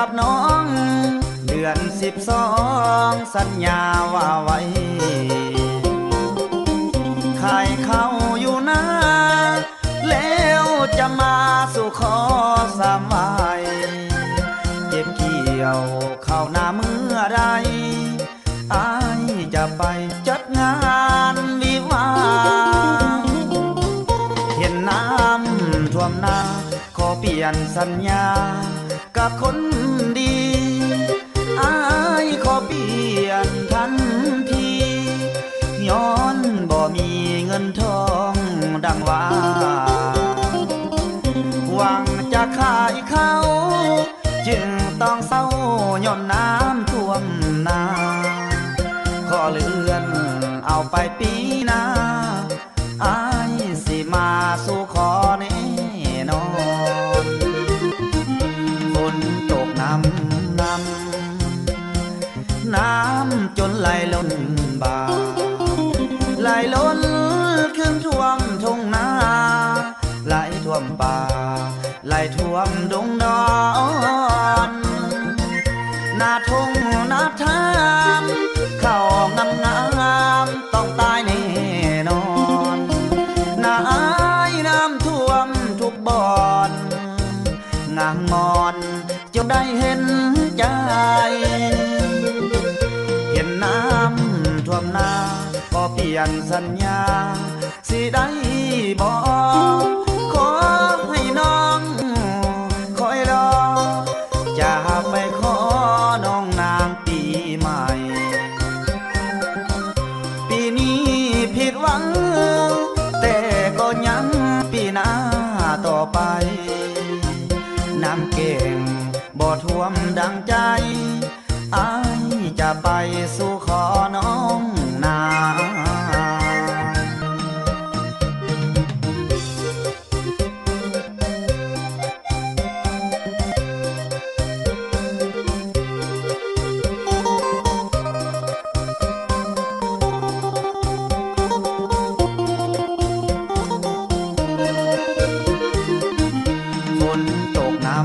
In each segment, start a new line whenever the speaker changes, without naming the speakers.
กับน้องเดือน12สัญญาว่าไว้ขายเข้าอยู่นะแล้วจะมาสู่ขอสามวัยเก็บเกี่ยวเข้าหน้าเมื่อไรอ้ายจะไปจัดงานวิวาเห็นน้ำท่วมนาขอเปลี่ยนสัญญากับคนดีอ้ายขอเปลี่ยนทันทีย้อนบ่มีเงินทองดังว่าหวังจะขายเขาจึงต้องเศร้าย้อนน้ำท่วมนาขอเลื่อนเอาไปปีหน้าอ้ายสิมาสู่ขอแน่นอนฝนตกน้ำจนไหลล้นบ่าไหลล้นขึ้นท่วมทุ่งนาไหลท่วมป่าไหลท่วมดงดอนนาทุ่งนาทามเข้างามต้องตายแน่นอนน้ำท่วมทุกบ่อนงางงอนจงได้เห็นใจเห็นน้ำท่วมนาก็เปลี่ยนสัญญาสิได้บอกขอให้น้องคอยรอจะไปขอน้องนางปีใหม่ปีนี้ผิดหวังแต่ก็ยังปีหน้าต่อไปน้ำเก่งบ่ท่วมดังใจอ้ายจะไปสู่ขอน้องนาฝนตกน้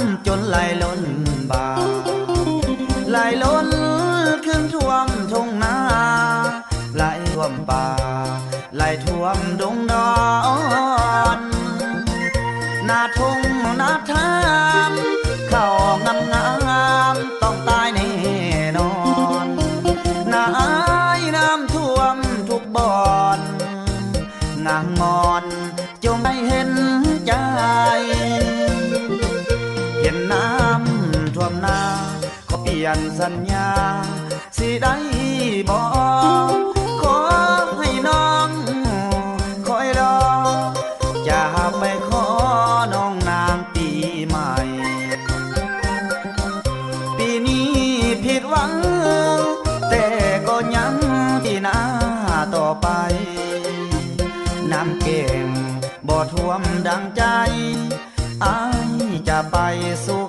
ำจนไหลล้นบ่าไหลล้นขึ้นท่วมทุ่งนาไหลท่วมป่าไหลท่วมดงดอนนาทุ่งนาทามเข้างามต้องตายแน่นอนน้ำท่วมทุกบ่อนงางงอนจงได้เห็นใจเห็นน้ำท่วมนาขอเปลี่ยนสัญญาสิได้บอกขอให้น้องคอยรอจะไปขอน้องนางปีใหม่ปีนี้ผิดหวังแต่ก็ยังปีหน้าต่อไปน้ำเก่งบ่ท่วมดังใจอ้ายจะไปสู่